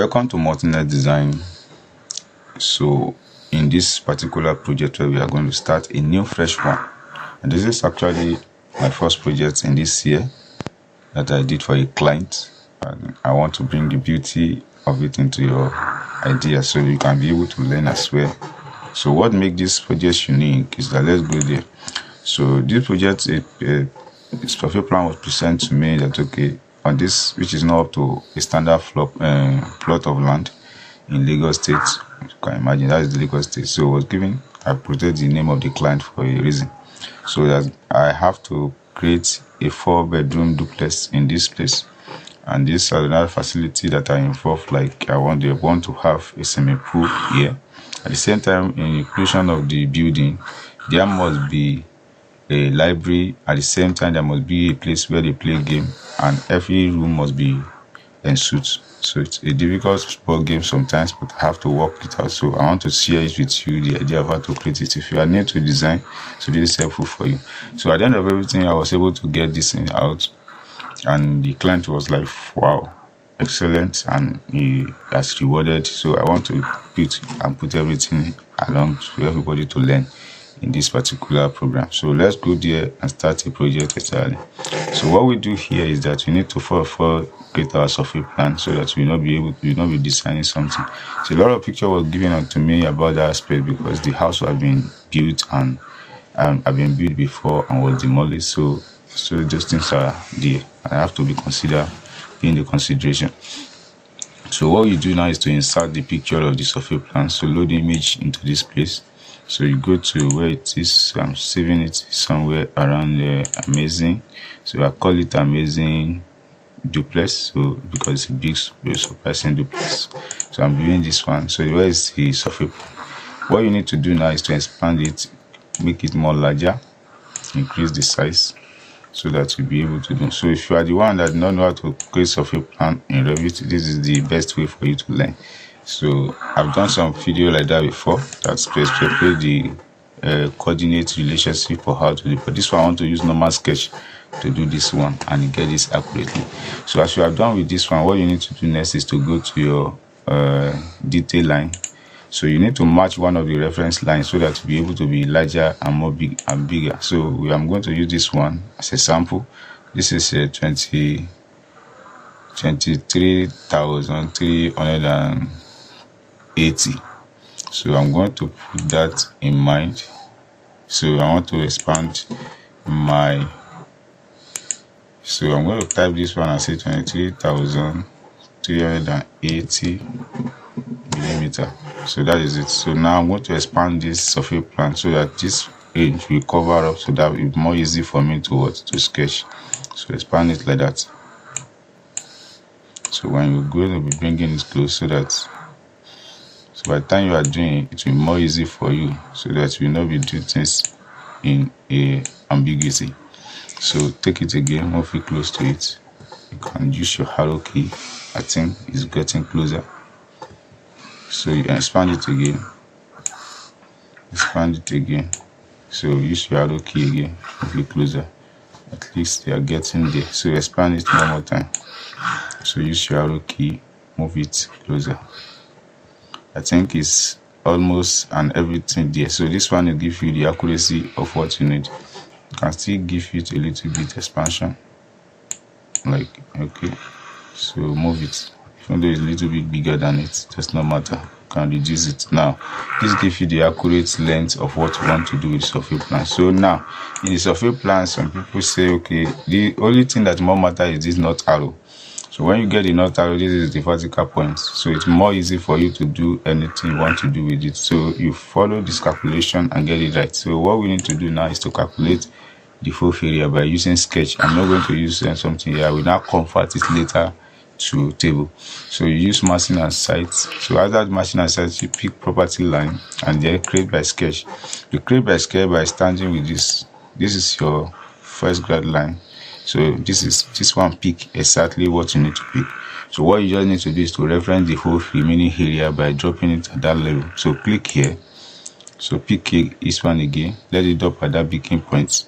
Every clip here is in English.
Welcome to Multi-Net Design. So in this particular project where we are going to start a new fresh one, and this is actually my first project in this year that I did for a client, and I want to bring the beauty of it into your idea so you can be able to learn as well. So what makes this project unique is that, let's go there. So this project, its survey plan was presented to me that okay, on this, which is not up to a standard plot of land in Lagos State. You can imagine that is the Lagos State. So I was given, I put the name of the client for a reason. So that I have to create a 4-bedroom duplex in this place. And this is another facility that I involve, like I want to have a swimming pool here. At the same time, in inclusion of the building, there must be a library. At the same time, there must be a place where they play game, and every room must be ensuite. So it's a difficult sport game sometimes, but I have to work it out. So I want to share it with you, the idea of how to create it. If you are new to design, so this is helpful for you. So at the end of everything, I was able to get this thing out, and the client was like, wow, excellent, and he has rewarded. So I want to put everything along for everybody to learn in this particular program. So let's go there and start a project entirely. So what we do here is that we need to create our survey plan so that we not be designing something. So a lot of picture was given out to me about that aspect because the house have been built and have been built before and was demolished. So those things are there and have to be considered in the consideration. So what you do now is to insert the picture of the survey plan. So load the image into this place. So you go to where it is. I'm saving it somewhere around Amazinng. So I call it Amazinng Duplex. So because it's a big surprising duplex. So I'm doing this one. So where is the survey plan? What you need to do now is to expand it, make it more larger, increase the size, so that you'll be able to do. So if you are the one that don't know how to create survey plan in Revit, this is the best way for you to learn. So I've done some video like that before that specifically the coordinate relationship for how to do, but this one I want to use normal sketch to do this one and get this accurately. So as you have done with this one, what you need to do next is to go to your detail line. So you need to match one of the reference lines so that you'll be able to be larger and more bigger. So I'm going to use this one as a sample. This is 23,380. So I'm going to put that in mind. So I want to expand so I'm going to type this one and say 23,380 millimeter. So that is it. So now I'm going to expand this survey plan so that this range will cover up, so that it's more easy for me to sketch. So expand it like that. So when you're going to be bringing it close, so by the time you are doing it, it will be more easy for you, so that you will not be doing things in a ambiguity. So take it again, move it close to it. You can use your arrow key. I think it's getting closer. So you expand it again. So use your arrow key again, move it closer. At least they are getting there. So expand it one more time. So use your arrow key, move it closer. I think it's almost and everything there. So this one will give you the accuracy of what you need. You can still give it a little bit expansion. Like, okay. So move it. Even though it's a little bit bigger than it, does not matter. You can reduce it. Now, this gives you the accurate length of what you want to do with survey plan. So now, in the survey plan, some people say, okay, the only thing that more matters is this north arrow. So when you get the north arrow, this is the vertical point. So it's more easy for you to do anything you want to do with it. So you follow this calculation and get it right. So what we need to do now is to calculate the full area by using sketch. I'm not going to use something here. I will now convert it later to table. So you use massing and site. So as that massing and site, you pick property line and then create by sketch. You create by sketch by starting with this. This is your first grad line. So this one pick exactly what you need to pick. So what you just need to do is to reference the whole remaining area by dropping it at that level. So click here. So pick this one again. Let it drop at that beginning point.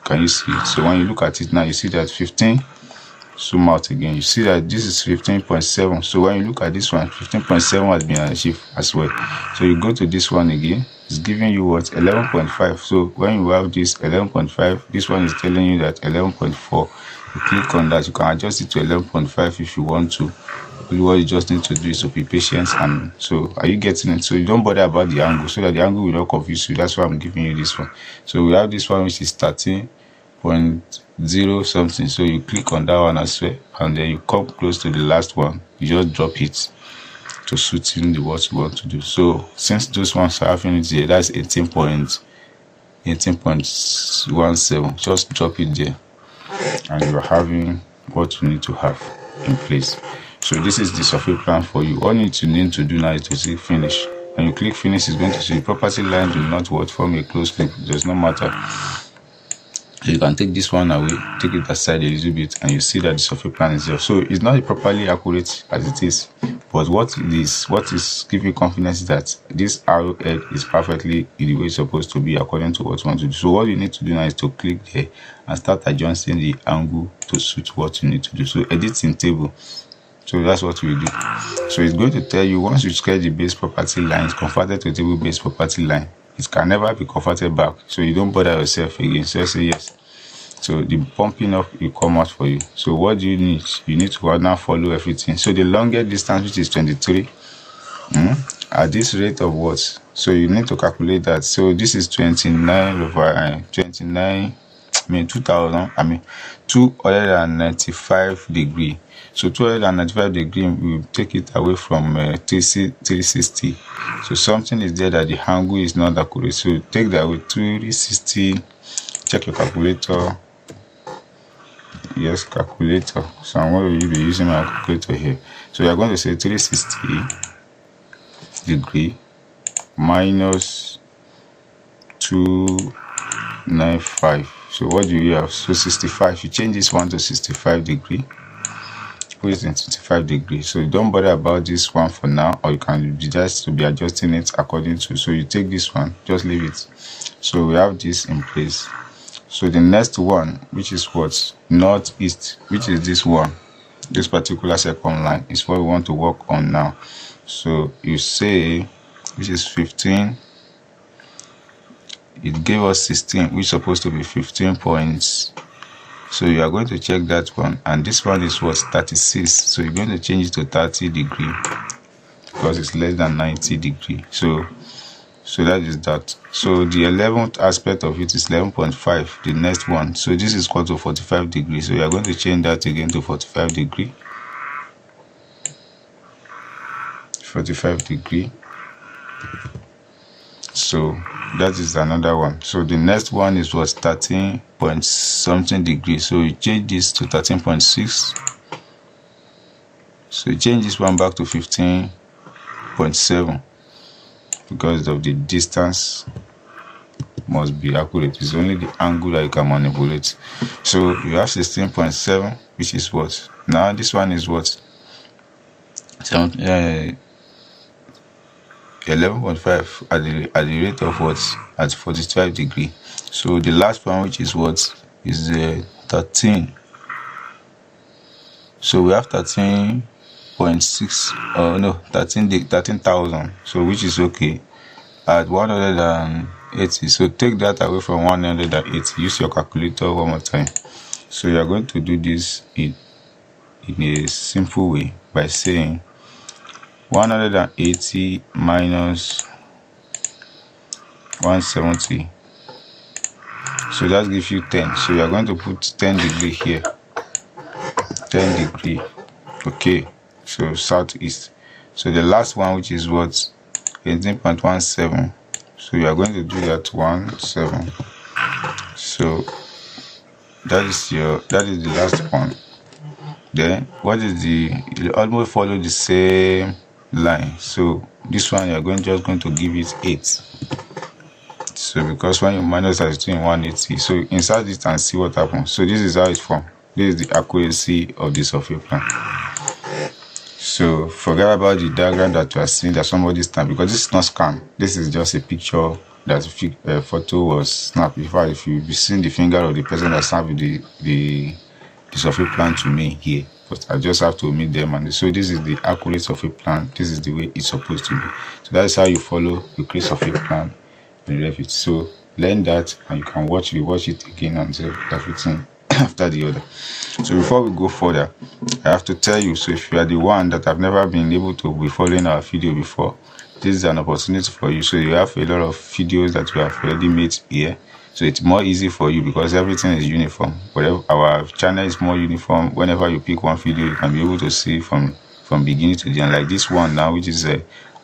Can you see it? So when you look at it now, you see that 15 zoom out again, you see that this is 15.7. so when you look at this one, 15.7 has been achieved as well. So you go to this one again, it's giving you what, 11.5. so when you have this 11.5, this one is telling you that 11.4. you click on that, you can adjust it to 11.5 if you want to. What you just need to do is to be patient. And so are you getting it? So you don't bother about the angle, so that the angle will not confuse you. That's why I'm giving you this one. So we have this one which is 13.0 something. So you click on that one as well, and then you come close to the last one, you just drop it to suit in the what you want to do. So since those ones are having it here, that's 18.17, just drop it there and you're having what you need to have in place. So this is the survey plan for you. All you need to do now is to click finish. When you click finish, it's going to say property line do not form a closed loop. It does not matter. So you can take this one away, take it aside a little bit, and you see that the survey plan is there. So it's not properly accurate as it is, but what is giving confidence is that this arrowhead is perfectly in the way it's supposed to be according to what you want to do. So what you need to do now is to click there and start adjusting the angle to suit what you need to do. So edit in table. So that's what we do. So it's going to tell you, once you sketch the base property line, it's converted to table based property line. It can never be converted back, so you don't bother yourself again. So say yes. So the pumping up will come out for you. So what do you need? You need to now follow everything. So the longest distance, which is 23, at this rate of what? So you need to calculate that. So this is 29 over 29. 295 degree. So 295 degree, we take it away from 360. So something is there that the angle is not accurate. So take that with 360. Check your calculator. Yes, calculator. So I'm going to be using my calculator here. So you are going to say 360 degree minus 295. So what do you have? So 65. You change this one to 65 degree. Put it in 65 degrees. So you don't bother about this one for now, or you can just be adjusting it according to. So you take this one, just leave it. So we have this in place. So the next one, which is what? Northeast, which is this one. This particular second line is what we want to work on now. So you say, which is 15. It gave us 16, which is supposed to be 15 points. So you are going to check that one, and this one is what? 36. So you're going to change it to 30 degree because it's less than 90 degree. So that is that. So the 11th aspect of it is 11.5, the next one. So this is equal to 45 degrees. So you are going to change that again to 45 degree. 45 degree. So that is another one. So the next one is what? 13 point something degrees. So you change this to 13.6. So you change this one back to 15.7 because of the distance must be accurate. It's only the angle that you can manipulate. So you have 16.7, which is what? Now this one is what? 11.5 at the rate of what? At 45 degree. So the last one, which is what? Is 13. So we have 13.6 13,000. So which is okay at 180. So take that away from 180. Use your calculator one more time. So you are going to do this in a simple way by saying 180 minus 170. So that gives you 10. So you are going to put 10 degree here. 10 degree. Okay. So southeast. So the last one, which is what? 18.17. So you are going to do that 17. So that is the last one. Then what is you almost follow the same line. So this one you are just going to give it 8. So because when you minus that, it's doing 180. So insert it and see what happens. So this is how it's formed. This is the accuracy of the survey plan. So forget about the diagram that you are seeing that somebody snapped, because this is not scanned. This is just a picture that photo was snapped. In fact, if you be seeing the finger of the person that snapped the the survey plan to me here, but I just have to omit them. And so this is the accurate survey plan. This is the way it's supposed to be. So that's how you follow the create survey plan in Revit. So learn that, and you can rewatch it again until everything after the other. So before we go further, I have to tell you, so if you are the one that have never been able to be following our video before, this is an opportunity for you. So you have a lot of videos that we have already made here, so it's more easy for you because everything is uniform. Whatever, our channel is more uniform. Whenever you pick one video, you can be able to see from beginning to the end. Like this one now, which is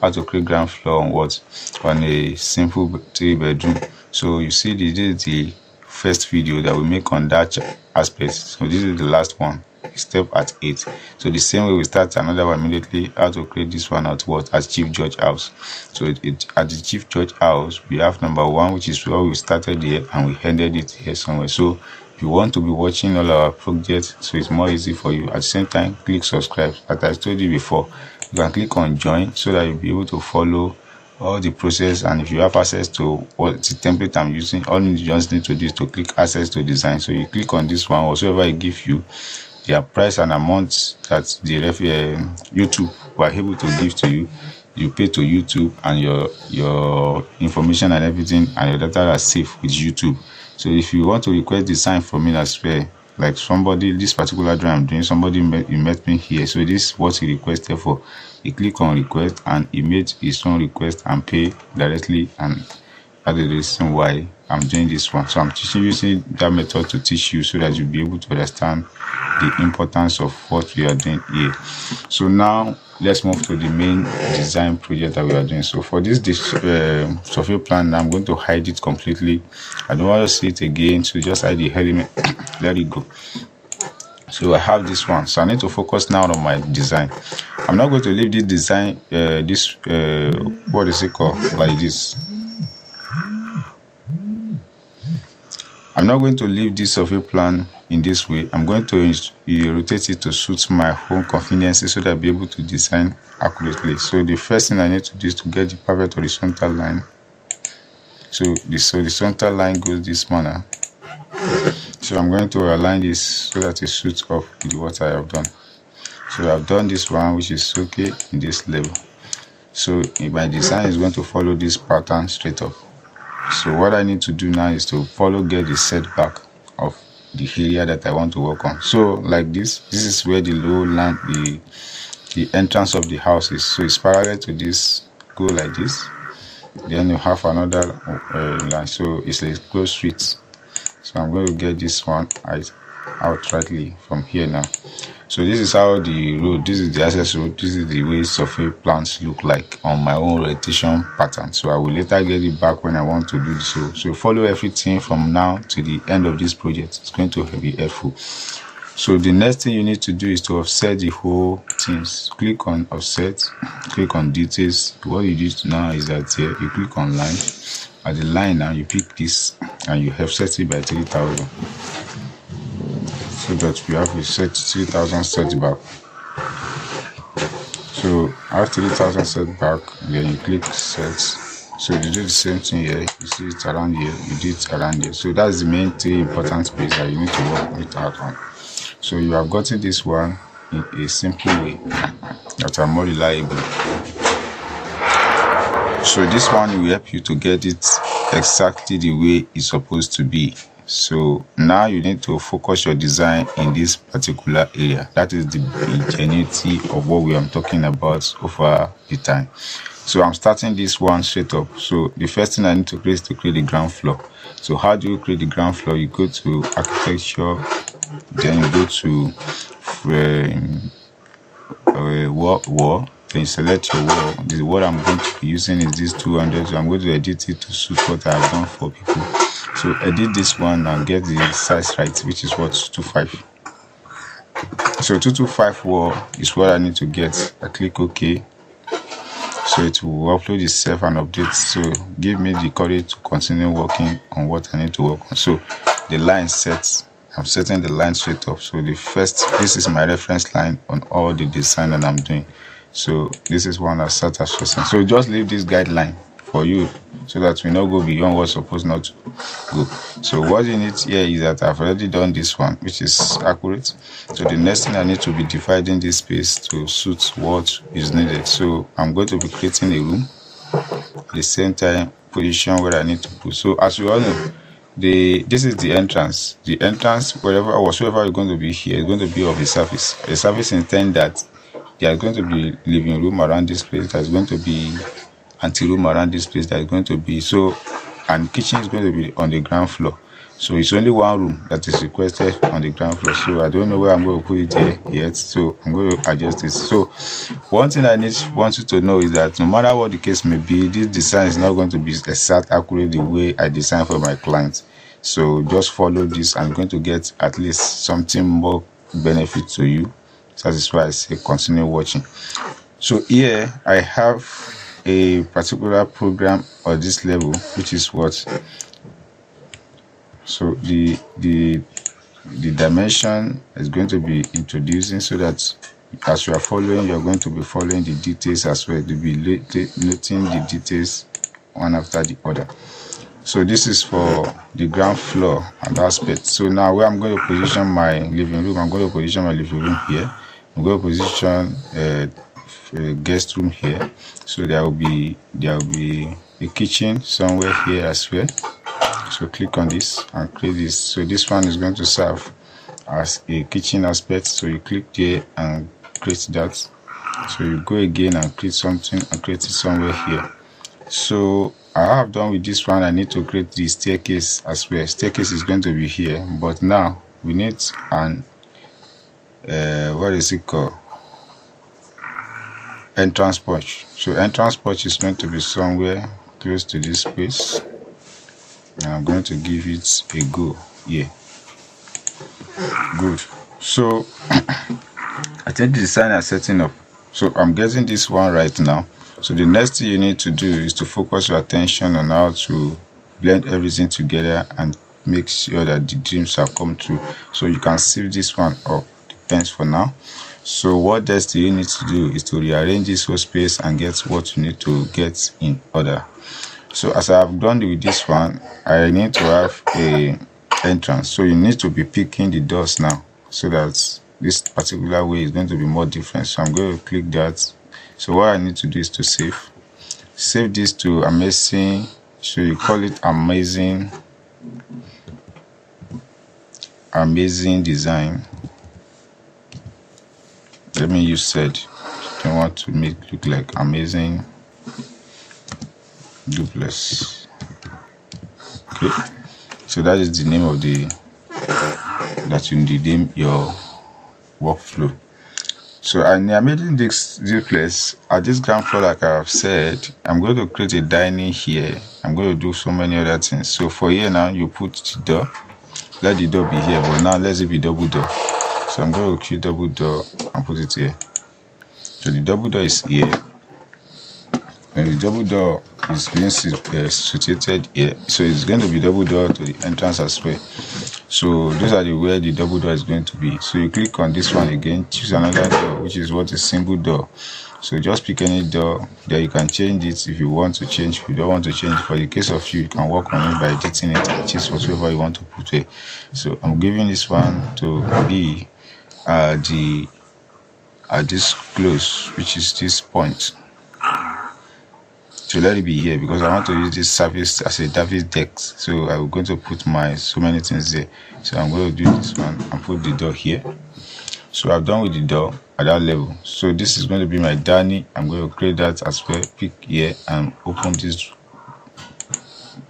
how to create ground floor on a simple 3-bedroom. So you see, this is the first video that we make on that aspect. So this is the last one, step at 8. So the same way we start another one immediately, how to create this one at Chief Judge House. So at the Chief Judge House, we have number 1, which is where we started here and we ended it here somewhere. So if you want to be watching all our projects, so it's more easy for you. At the same time, click subscribe. As I told you before, you can click on join so that you'll be able to follow all the process. And if you have access to what the template I'm using, all you just need to do is to click access to design. So you click on this one, whatsoever it gives you, their price and amount that the YouTube were able to give to you, you pay to YouTube, and your information and everything and your data are safe with YouTube. So if you want to request design from me as well, like somebody, this particular drawing I'm doing, somebody met me here, so this is what he requested for. He click on request and he made his own request and pay directly, and that's the reason why I'm doing this one. So I'm using that method to teach you so that you'll be able to understand the importance of what we are doing here. So now let's move to the main design project that we are doing. So for this survey plan, I'm going to hide it completely. I don't want to see it again, so just hide the element. Let it go. So I have this one, so I need to focus now on my design. I'm not going to leave this design what is it called, like this. I'm not going to leave this survey plan in this way. I'm going to rotate it to suit my own convenience so that I'll be able to design accurately. So the first thing I need to do is to get the perfect horizontal line. So the horizontal line goes this manner. So I'm going to align this so that it suits up with what I have done. So I've done this one, which is okay in this level. So my design is going to follow this pattern straight up. So what I need to do now is to get the setback of the area that I want to work on. So like this is where the low land, the entrance of the house is. So it's parallel to this, go like this. Then you have another line, so it's a close street. So I'm going to get this one outrightly from here now. So this is how the road, this is the access road, this is the way survey plans look like on my own rotation pattern. So I will later get it back when I want to do this. So follow everything from now to the end of this project. It's going to be helpful. So the next thing you need to do is to offset the whole things. Click on offset, click on details. What you do now is that here you click on line. At the line now you pick this and you offset it by 3000. So that we have a set 3000 setback. So after 3000 setback, then you click set. So you do the same thing here. You see it around here, you do it around here. So that's the main 3 important space that you need to work with out on. So you have gotten this one in a simple way that are more reliable. So this one will help you to get it exactly the way it's supposed to be. So now you need to focus your design in this particular area. That is the ingenuity of what we are talking about over the time. So I'm starting this one straight up. So the first thing I need to create is to create the ground floor. So how do you create the ground floor? You go to architecture, then you go to wall. Then you select your wall. The wall I'm going to be using is this 200. So I'm going to edit it to suit what I have done for people. So edit this one and get the size right, which is what 225. So 225 wall is what I need to get. I click OK. So it will upload itself and update. So give me the courage to continue working on what I need to work on. So the line sets. I'm setting the line straight up. So this is my reference line on all the design that I'm doing. So this is one I set as first. So just leave this guideline for you, so that we not go beyond what's supposed not to go. So what you need here is that I've already done this one, which is accurate. So the next thing I need to be dividing this space to suit what is needed. So I'm going to be creating a room at the same time position where I need to put. So as you all know, this is the entrance. The entrance, wherever or whatsoever is going to be here, is going to be of a surface. The surface intend that there is going to be living room around this place. There's going to be anteroom around this place. That is going to be so, and kitchen is going to be on the ground floor. So it's only one room that is requested on the ground floor. So I don't know where I'm going to put it here yet. So I'm going to adjust it. So one thing I want you to know is that no matter what the case may be, this design is not going to be exact accurate the way I design for my clients. So just follow this and you're going to get at least something more benefit to you. So that is why I say continue watching. So here I have a particular program on this level, which is what. So the dimension is going to be introducing, so that as you are following, you're going to be following the details as well. You'll be noting the details one after the other. So this is for the ground floor and aspect. So now where I'm going to position my living room, I'm going to position my living room here. I'm going to position a guest room here. So there will be a kitchen somewhere here as well. So click on this and create this. So this one is going to serve as a kitchen aspect. So you click there and create that. So you go again and create something and create it somewhere here. So I have done with this one. I need to create the staircase as well. Staircase is going to be here, but now we need an what is it called? Entrance porch. So entrance porch is going to be somewhere close to this space. And I'm going to give it a go here. Good. So I think the design is setting up. So I'm getting this one right now. So the next thing you need to do is to focus your attention on how to blend everything together and make sure that the dreams have come true. So you can save this one up. Depends for now. So what else do you need to do is to rearrange this whole space and get what you need to get in order. So as I have done with this one, I need to have a entrance. So you need to be picking the doors now, so that this particular way is going to be more different. So I'm going to click that. So what I need to do is to save this to Amazinng. So you call it Amazinng design. Let me use said. I want to make it look like Amazinng Duplex. Okay, so that is the name of that you name your workflow. So I Amazinng Duplex at this ground floor, like I have said, I'm going to create a dining here. I'm going to do so many other things. So for here now, you put the door. Let the door be here, but now let's it be double door. So I'm going to create double door and put it here. So the double door is here. And the double door is being situated here. So it's going to be double door to the entrance as well. So those are where the double door is going to be. So you click on this one again, choose another door, which is what a single door. So just pick any door. There you can change it if you want to change. If you don't want to change, for the case of you can work on it by editing it and choose whatever you want to put here. So I'm giving this one to be at this close, which is this point. So let it be here because I want to use this surface as a David deck. So I'm going to put so many things there. So I'm going to do this one and put the door here. So I've done with the door at that level. So this is going to be my dining. I'm going to create that as well. Pick here and open this.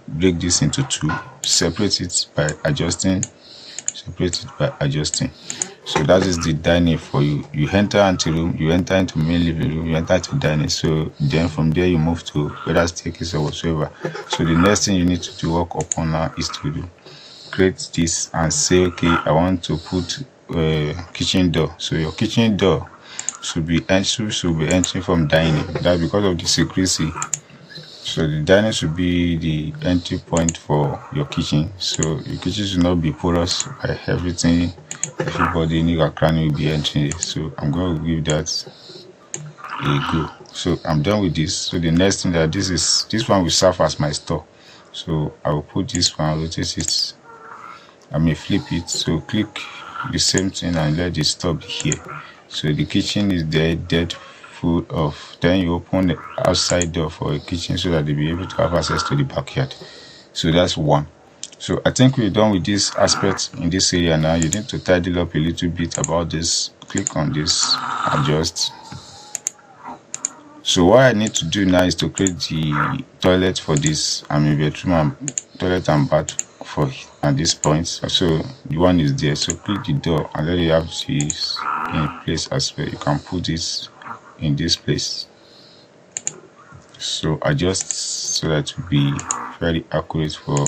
Break this into two. Separate it by adjusting. So that is the dining for you. You enter anteroom, you enter into main living room, you enter to dining. So then from there you move to whether staircase or whatsoever. So the next thing you need to do work upon now is to create this and say, okay, I want to put kitchen door. So your kitchen door should be entering from dining. That because of the secrecy. So the dining should be the entry point for your kitchen. So your kitchen should not be porous by everybody in your cranny will be entering it. So I'm going to give that go. So I'm done with this. So the next thing that this one will serve as my store. So I will put this one, rotate it, I may flip it. So click the same thing and let the store be here. So the kitchen is there, dead full of. Then you open the outside door for a kitchen so that they'll be able to have access to the backyard. So that's one. So I think we're done with this aspect in this area now. You need to tidy up a little bit about this. Click on this, adjust. So what I need to do now is to create the toilet for this. I mean bedroom and toilet and bath for at this point. So the one is there. So click the door and let it have this in place as well. You can put this in this place. So adjust so that it will be very accurate for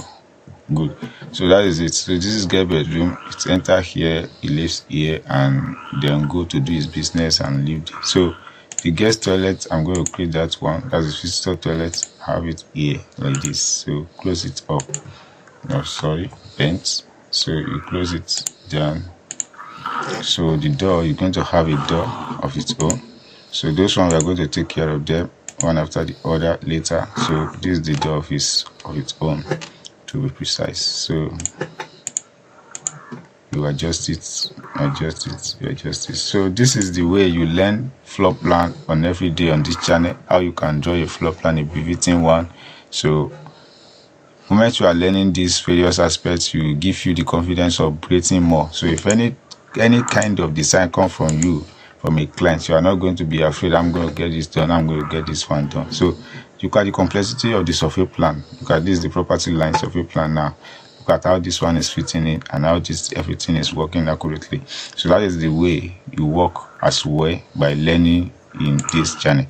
good. So that is it. So this is guest bedroom. It's enter here, he lives here, and then go to do his business and leave. So the guest toilet, I'm going to create that one. That's the visitor toilet. Have it here like this. So close it up. No, sorry, bent. So you close it down. So the door, you're going to have a door of its own. So those ones we are going to take care of them one after the other later. So this is the door of its own, to be precise. So you adjust it, you adjust it. So this is the way you learn floor plan on every day on this channel, how you can draw a floor plan, a pivoting one. So the moment you are learning these various aspects, will give you the confidence of creating more. So if any kind of design come from you, from a client, you are not going to be afraid, I'm going to get this done, I'm going to get this one done. So look at the complexity of the survey plan. Look at this, the property line survey plan now. Look at how this one is fitting in and how everything is working accurately. So that is the way you work as well by learning in this channel.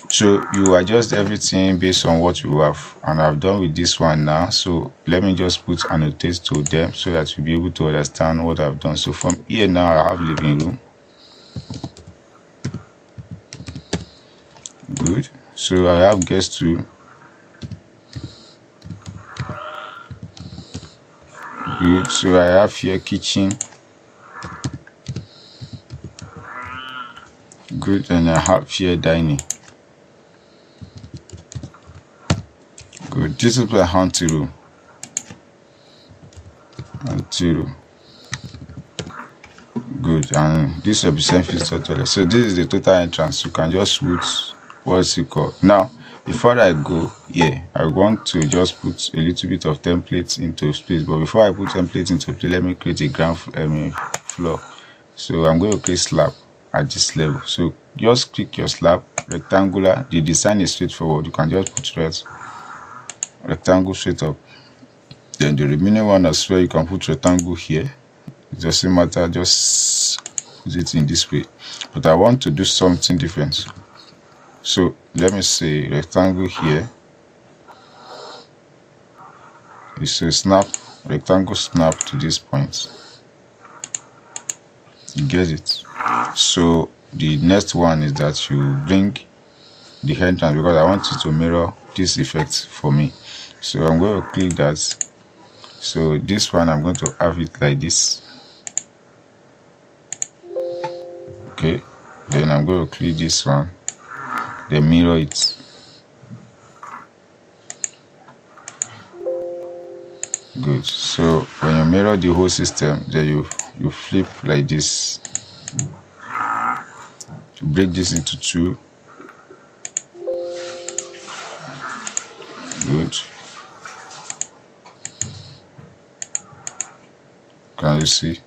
So you adjust everything based on what you have, and I've done with this one now. So let me just put annotate to them so that you'll be able to understand what I've done. So from here now I have living room. Good. So I have guest room. Good. So I have here kitchen. Good. And I have here dining. Good. This is my hunting room. Good. And this represents visitor toilet. So this is the total entrance. You can just put what's it called. Now, before I go here, I want to just put a little bit of templates into space. But before I put templates into place, let me create a ground floor. So I'm going to create slab at this level. So just click your slab, rectangular. The design is straightforward. You can just put rectangle straight up. Then the remaining one as well, you can put rectangle here. It doesn't matter, just put it in this way. But I want to do something different. So let me say rectangle here. It's a snap, rectangle snap to this point. You get it? So the next one is that you bring the entrance, because I want it to mirror this effect for me. So I'm going to click that. So this one I'm going to have it like this. Okay. Then I'm going to click this one. Then mirror it. Good. So when you mirror the whole system, then you flip like this. You break this into two. Good. Can you see?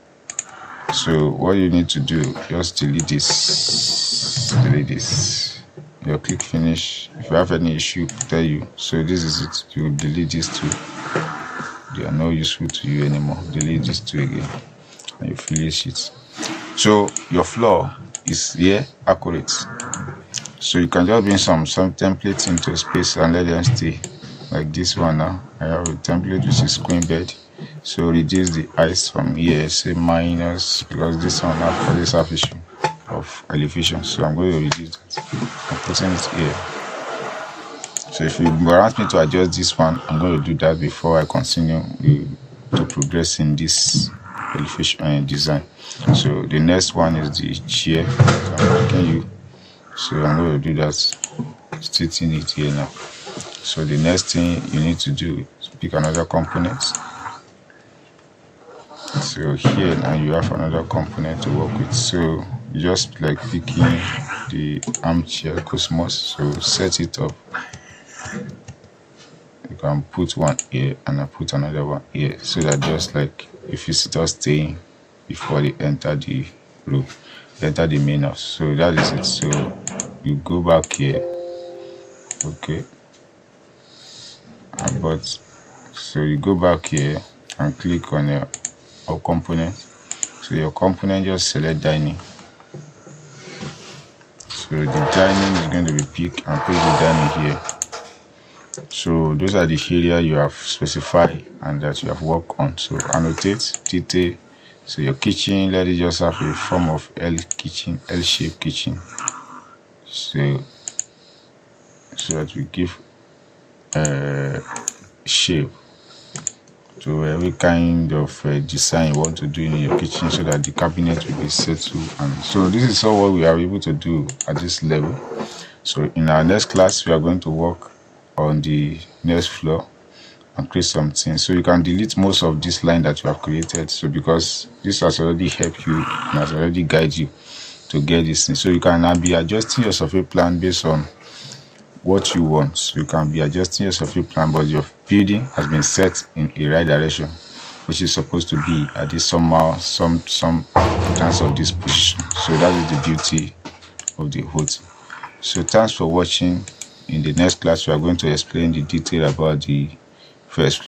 So what you need to do, just delete this. You click finish. If you have any issue, tell you. So this is it. You delete these two. They are not useful to you anymore. Delete these two again, and you finish it. So your floor is here accurate. So you can just bring some templates into space and let them stay. Like this one now. I have a template which is queen bed. So reduce the height from here, say minus, because this one now for this half issue of elevation. So I'm going to reduce that. I'm putting it here. So if you want me to adjust this one, I'm going to do that before I continue to progress in this elevation design. So the next one is the chair. So I'm asking you So I'm going to do that, stitching it here now. So the next thing you need to do is pick another component. So here now you have another component to work with. So you just like picking the armchair cosmos. So set it up. You can put one here and I put another one here, so that just like if you just staying before they enter the room, enter the main house. So that is it. So you go back here, okay, but so you go back here and click on your component. So your component, just select dining. So the dining is going to be picked and put the dining here. So those are the area you have specified and that you have worked on. So annotate detail. So your kitchen, let it just have a form of L-shaped kitchen. So that we give shape to every kind of design you want to do in your kitchen, so that the cabinet will be settled. And so this is all what we are able to do at this level. So in our next class, we are going to work on the next floor and create something. So you can delete most of this line that you have created, so because this has already helped you and has already guided you to get this thing. So you can now be adjusting your survey plan based on what you want. So you can be adjusting your survey plan, but your building has been set in a right direction, which is supposed to be at this somehow some chance of this position. So that is the beauty of the whole thing. So thanks for watching. In the next class, we are going to explain the detail about the first